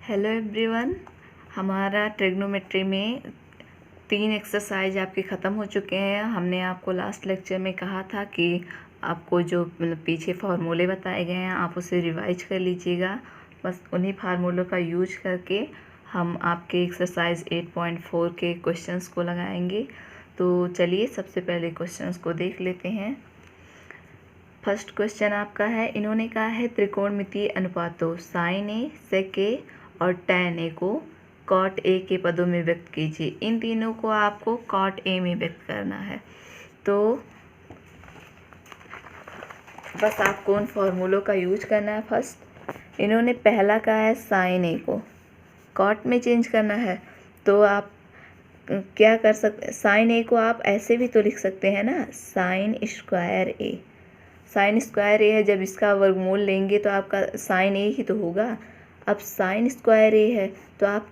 Hello everyone. हमारा trigonometry में 3 exercise आपके ख़त्म हो चुके हैं। हमने आपको लास्ट लेक्चर में कहा था कि आपको जो पीछे फार्मूले बताए गए हैं आप उसे रिवाइज कर लीजिएगा। बस उन्हीं फार्मूलों का यूज करके हम आपके एक्सरसाइज 8.4 के क्वेश्चंस को लगाएंगे। तो चलिए सबसे पहले क्वेश्चंस को देख लेते हैं। फर्स्ट क्वेश्चन आपका है, इन्होंने कहा है त्रिकोणमितीय अनुपातों साइन ए, सेक ए और टैन ए को कॉट ए के पदों में व्यक्त कीजिए। इन तीनों को आपको कॉट ए में व्यक्त करना है। तो बस आपको उन फॉर्मूलों का यूज करना है। फर्स्ट इन्होंने पहला कहा है साइन ए को कॉट में चेंज करना है। तो आप क्या कर सकते, साइन ए को आप ऐसे भी तो लिख सकते हैं ना, साइन स्क्वायर ए। साइन स्क्वायर ए है, जब इसका वर्गमूल लेंगे तो आपका साइन ए ही तो होगा। अब साइन स्क्वायर ए है तो आप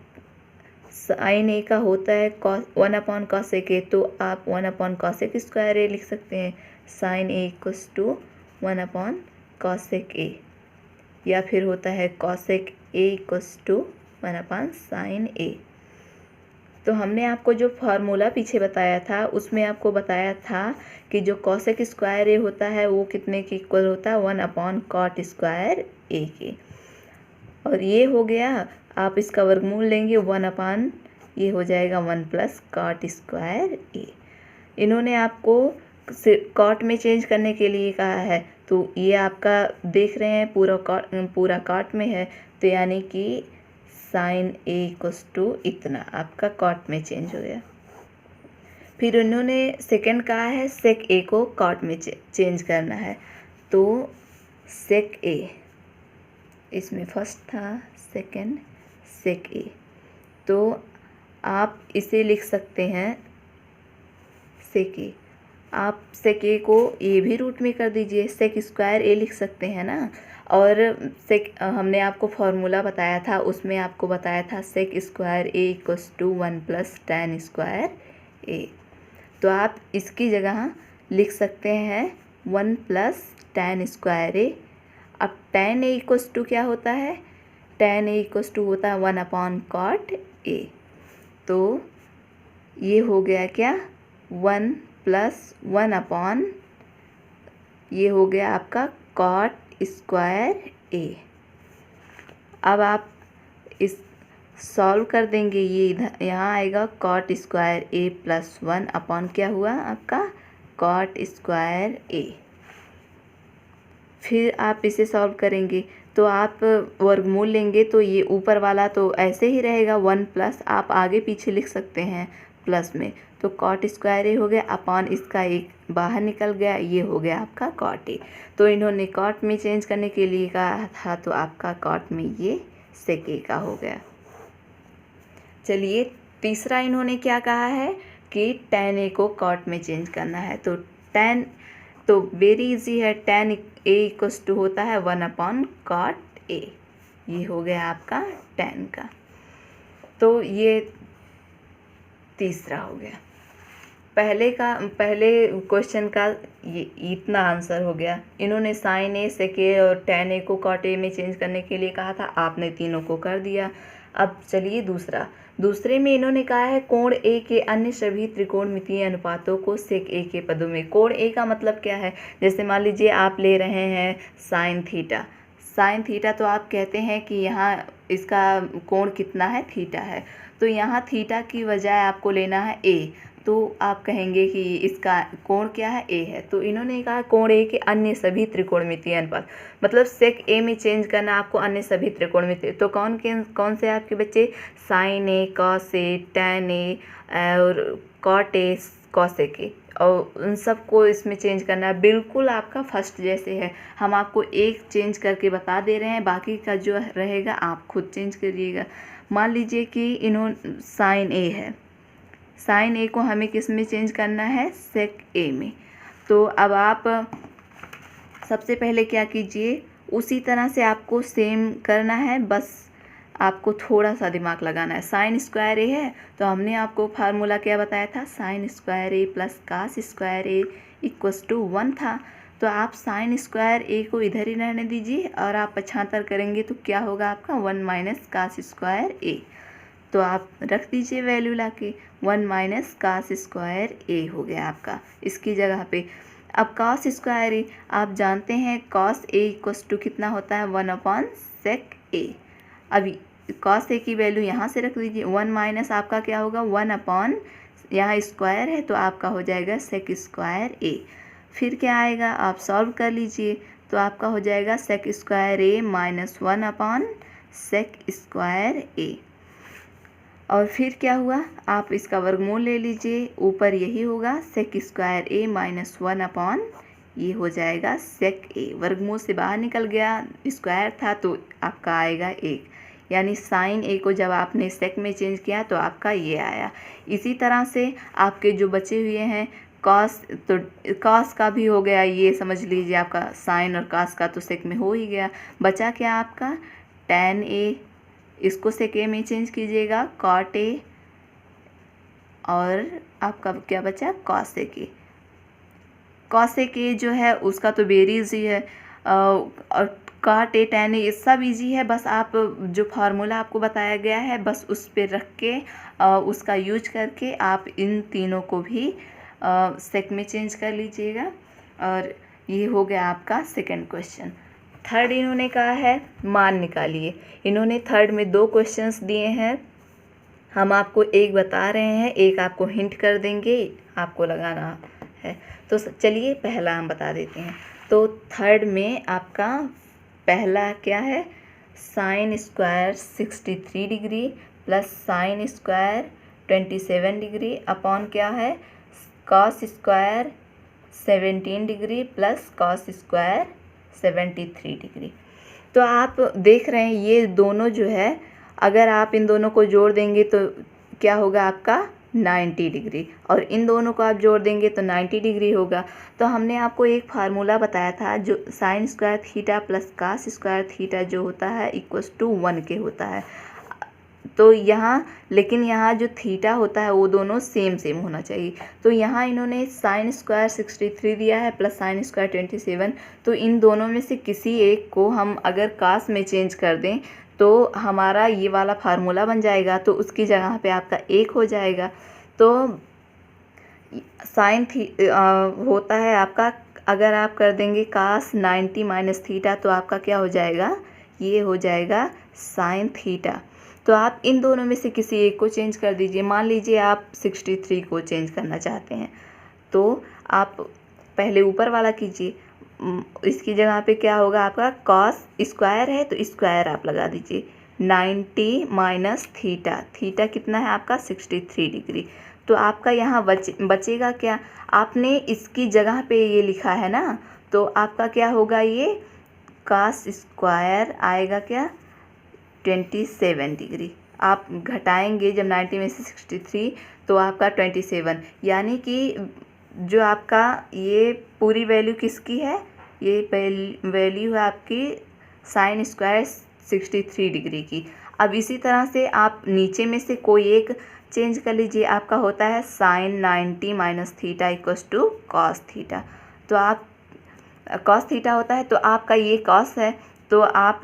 साइन ए का होता है कॉस 1/cos ए, तो आप 1/cos स्क्वायर ए लिख सकते हैं। Sine A equals to 1/cos A, या फिर होता है cos A equals to 1/sin A. तो हमने आपको जो फार्मूला पीछे बताया था उसमें आपको बताया था कि जो cosec स्क्वायर ए होता है वो कितने के इक्वल होता है, 1/cot स्क्वायर ए के। और ये हो गया, आप इसका वर्गमूल लेंगे 1/, ये हो जाएगा 1 + cot स्क्वायर ए। इन्होंने आपको कॉट में चेंज करने के लिए कहा है, तो ये आपका देख रहे हैं पूरा कॉट में है, तो यानी कि साइन ए इक्वल्स टू इतना आपका कॉट में चेंज हो गया। फिर उन्होंने सेकंड कहा है सेक ए को कॉट में चेंज करना है। तो सेक ए, इसमें फर्स्ट था, सेकंड सेक ए, तो आप इसे लिख सकते हैं सेक ए। आप सेक ए को ए भी रूट में कर दीजिए, सेक स्क्वायर ए लिख सकते हैं ना। और सेक हमने आपको फॉर्मूला बताया था, उसमें आपको बताया था sec square A equals to 1 + tan square A. तो आप इसकी जगह लिख सकते हैं 1 + tan स्क्वायर ए। अब tan ए इक्वल्स टू क्या होता है, tan ए इक्वल्स टू होता है 1/cot ए। तो ये हो गया क्या, 1 + 1/, ये हो गया आपका cot स्क्वायर ए। अब आप इस सॉल्व कर देंगे, ये इधर यहाँ आएगा cot स्क्वायर ए + 1/, क्या हुआ आपका cot स्क्वायर ए। फिर आप इसे सॉल्व करेंगे तो आप वर्गमूल लेंगे तो ये ऊपर वाला तो ऐसे ही रहेगा 1+, आप आगे पीछे लिख सकते हैं प्लस में, तो कॉट स्क्वायर ए हो गया अपॉन इसका एक बाहर निकल गया, ये हो गया आपका कॉट ए। तो इन्होंने कॉट में चेंज करने के लिए कहा था, तो आपका कॉट में ये सेक ए का हो गया। चलिए तीसरा इन्होंने क्या कहा है कि टैन ए को कॉट में चेंज करना है। तो टैन तो वेरी इजी है, टैन ए इक्वल्स टू होता है 1/cot ए। ये हो गया आपका टैन का। तो ये तीसरा हो गया। पहले क्वेश्चन का ये इतना आंसर हो गया। इन्होंने साइन ए, सेक ए और टैन ए को कॉट ए में चेंज करने के लिए कहा था, आपने तीनों को कर दिया। अब चलिए दूसरे में इन्होंने कहा है कोण ए के अन्य सभी त्रिकोणमितीय अनुपातों को सेक ए के पदों में। कोण ए का मतलब क्या है, जैसे मान लीजिए आप ले रहे हैं साइन थीटा, तो आप कहते हैं कि यहाँ इसका कोण कितना है, थीटा है। तो यहाँ थीटा की बजाय आपको लेना है ए, तो आप कहेंगे कि इसका कोण क्या है, ए है। तो इन्होंने कहा कोण ए के अन्य सभी त्रिकोणमितीय अनुपात, मतलब सेक ए में चेंज करना आपको अन्य सभी त्रिकोणमितीय। तो कौन से आपके बच्चे, sign A, cos A, tan A और कॉट ए, कॉसेक ए, और उन सबको इसमें चेंज करना है। बिल्कुल आपका फर्स्ट जैसे है, हम आपको एक चेंज करके बता दे रहे हैं, बाकी का जो रहेगा आप खुद चेंज करिएगा। मान लीजिए कि इन्होंने साइन ए है, साइन ए को हमें किस में चेंज करना है, सेक ए में। तो अब आप सबसे पहले क्या कीजिए, उसी तरह से आपको सेम करना है, बस आपको थोड़ा सा दिमाग लगाना है। साइन स्क्वायर ए है तो हमने आपको फार्मूला क्या बताया था, sine square A + cos square A equals to 1 था। तो आप साइन स्क्वायर ए को इधर ही रहने दीजिए और आप पक्षांतर करेंगे तो क्या होगा आपका 1 माइनस कास स्क्वायर ए। तो आप रख दीजिए वैल्यू लाके 1 माइनस कास स्क्वायर ए हो गया आपका इसकी जगह पे। अब कॉस स्क्वायर ए आप जानते हैं कॉस ए इक्वस टू कितना होता है 1 अपॉन सेक ए। अभी कॉस ए की वैल्यू यहाँ से रख दीजिए 1 माइनस आपका क्या होगा 1 अपॉन यहाँ स्क्वायर है तो आपका हो जाएगा सेक स्क्वायर ए। फिर क्या आएगा आप सॉल्व कर लीजिए तो आपका हो जाएगा सेक स्क्वायर ए माइनस 1 अपॉन सेक स्क्वायर ए। और फिर क्या हुआ आप इसका वर्गमूल ले लीजिए ऊपर यही होगा सेक स्क्वायर ए माइनस 1 अपॉन ये हो जाएगा सेक ए। वर्गमूल से बाहर निकल गया स्क्वायर था तो आपका आएगा 1 यानी साइन ए को जब आपने सेक में चेंज किया तो आपका ये आया। इसी तरह से आपके जो बचे हुए हैं कॉस तो कॉस का भी हो गया ये समझ लीजिए आपका साइन और कॉस का तो सेक में हो ही गया। बचा क्या आपका टैन ए इसको सेक ए में चेंज कीजिएगा कॉट ए और आपका क्या बचा कॉसेक ए। कॉसेक ए जो है उसका तो वेरी इजी है और कॉट ए टैन ए ये सब इजी है। बस आप जो फार्मूला आपको बताया गया है बस उस पर रख के उसका यूज करके आप इन तीनों को भी सेक में चेंज कर लीजिएगा। और ये हो गया आपका सेकंड क्वेश्चन। थर्ड इन्होंने कहा है मान निकालिए। इन्होंने थर्ड में 2 क्वेश्चंस दिए हैं। हम आपको एक बता रहे हैं एक आपको हिंट कर देंगे आपको लगाना है। तो चलिए पहला हम बता देते हैं। तो थर्ड में आपका पहला क्या है sine square 63 degree plus sine square 27 degree upon क्या है cos square 17 degree plus cos square 73 degree. तो आप देख रहे हैं ये दोनों जो है अगर आप इन दोनों को जोड़ देंगे तो क्या होगा आपका 90 डिग्री और इन दोनों को आप जोड़ देंगे तो 90 डिग्री होगा। तो हमने आपको एक फार्मूला बताया था जो sine square theta plus cos square theta जो होता है इक्वल्स टू 1 के होता है। तो यहाँ लेकिन यहाँ जो थीटा होता है वो दोनों सेम होना चाहिए। तो यहाँ इन्होंने साइन स्क्वायर 63 दिया है प्लस साइन स्क्वायर 27। तो इन दोनों में से किसी एक को हम अगर कास में चेंज कर दें तो हमारा ये वाला फार्मूला बन जाएगा तो उसकी जगह पे आपका 1 हो जाएगा। तो साइन होता है आपका अगर आप कर देंगे कास 90 माइनस थीटा तो आपका क्या हो जाएगा ये हो जाएगा साइन थीटा। तो आप इन दोनों में से किसी एक को चेंज कर दीजिए। मान लीजिए आप 63 को चेंज करना चाहते हैं तो आप पहले ऊपर वाला कीजिए इसकी जगह पे क्या होगा आपका कॉस स्क्वायर है तो स्क्वायर आप लगा दीजिए 90 माइनस थीटा थीटा कितना है आपका 63 डिग्री। तो आपका यहाँ बचेगा क्या आपने इसकी जगह पे ये लिखा है ना तो आपका क्या होगा ये कॉस स्क्वायर आएगा क्या 27 डिग्री। आप घटाएंगे जब 90 में से 63 तो आपका 27 यानी कि जो आपका ये पूरी वैल्यू किसकी है ये वैल्यू है आपकी साइन स्क्वायर 63 डिग्री की। अब इसी तरह से आप नीचे में से कोई एक चेंज कर लीजिए। आपका होता है sine 90 minus theta equals to cos theta. तो आप कॉस थीटा होता है तो आपका ये कॉस है तो आप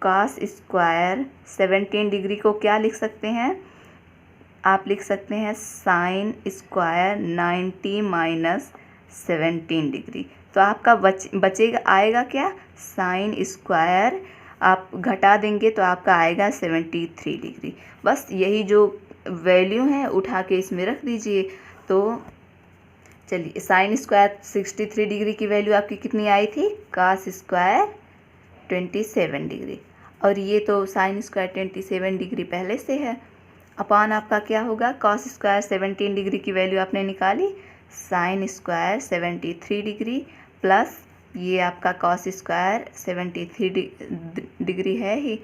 कॉस स्क्वायर 17 डिग्री को क्या लिख सकते हैं आप लिख सकते हैं साइन स्क्वायर 90 माइनस 17 डिग्री। तो आपका बचेगा आएगा क्या साइन स्क्वायर आप घटा देंगे तो आपका आएगा 73 डिग्री। बस यही जो वैल्यू है उठा के इसमें रख दीजिए। तो चलिए साइन स्क्वायर 63 डिग्री की वैल्यू आपकी कितनी आई थी कॉस स्क्वायर 27 डिग्री और ये तो साइन स्क्वायर 27 डिग्री पहले से है अपॉन आपका क्या होगा कॉस स्क्वायर 17 डिग्री की वैल्यू आपने निकाली साइन स्क्वायर 73 डिग्री प्लस ये आपका कॉस स्क्वायर 73 डिग्री है ही।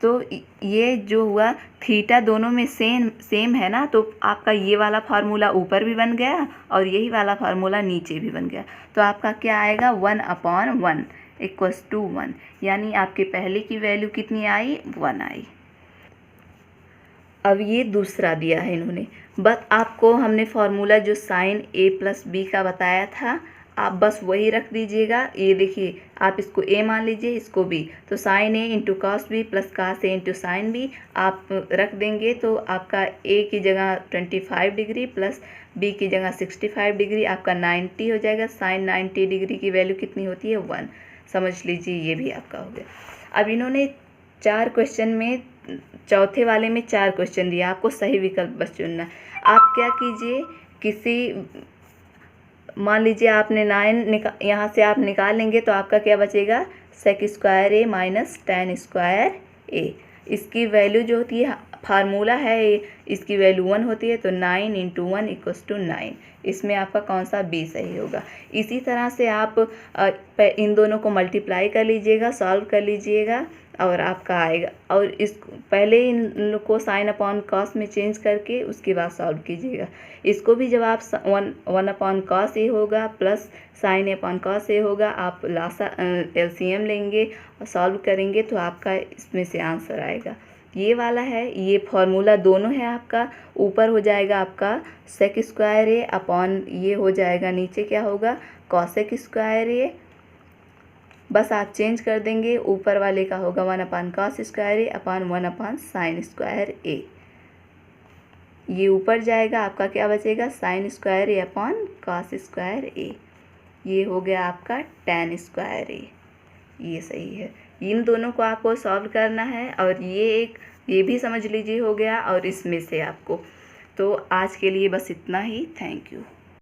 तो ये जो हुआ थीटा दोनों में सेम है ना तो आपका ये वाला फार्मूला ऊपर भी बन गया और यही वाला फार्मूला नीचे भी बन गया। तो आपका क्या आएगा 1/1 इक्वल्स टू 1 यानी आपके पहले की वैल्यू कितनी आई 1 आई। अब ये दूसरा दिया है इन्होंने बस आपको हमने फार्मूला जो साइन a प्लस बी का बताया था आप बस वही रख दीजिएगा। ये देखिए, आप इसको a मान लीजिए, इसको b, तो sine a into cos b plus cos a into sine b आप रख देंगे तो आपका a की जगह 25 डिग्री प्लस b की जगह 65 डिग्री आपका 90 हो जाएगा। साइन 90 डिग्री की वैल्यू कितनी होती है 1, समझ लीजिए ये भी आपका हो गया। अब इन्होंने 4 क्वेश्चन में, चौथे वाले में 4 क्वेश्चन दिया, आपको सही विकल्प बस चुनना। आप क्या कीजिए, किसी, मान लीजिए आपने 9 यहाँ से आप निकाल लेंगे तो आपका क्या बचेगा, सेक स्क्वायर ए माइनस टेन स्क्वायर ए। इसकी वैल्यू जो होती है, फार्मूला है इसकी वैल्यू 1 होती है, तो 9 इंटू 1 इक्वल्स टू 9। इसमें आपका कौन सा बी सही होगा। इसी तरह से आप इन दोनों को मल्टीप्लाई कर लीजिएगा, सॉल्व कर लीजिएगा और आपका आएगा। और इस पहले इन लोग को साइन अपॉन कॉस में चेंज करके उसके बाद सॉल्व कीजिएगा। इसको भी जब आप 1 अपॉन कॉस ए होगा plus sine upon cos A होगा, आप लासा LCM लेंगे और सॉल्व करेंगे तो आपका इसमें से आंसर आएगा। ये वाला है, ये फॉर्मूला दोनों है आपका। ऊपर हो जाएगा आपका सेक स्क्वायर ए अपॉन, ये हो जाएगा नीचे क्या होगा, कॉसेक स्क्वायर ए। बस आप चेंज कर देंगे, ऊपर वाले का होगा 1 अपॉन कॉस स्क्वायर ए अपॉन 1 अपॉन साइन स्क्वायर ए। ये ऊपर जाएगा, आपका क्या बचेगा, साइन स्क्वायर ए अपॉन कॉस स्क्वायर ए। ये हो गया आपका टेन स्क्वायर ए। ये सही है। इन दोनों को आपको सॉल्व करना है और ये भी समझ लीजिए हो गया, और इसमें से आपको। तो आज के लिए बस इतना ही। Thank you.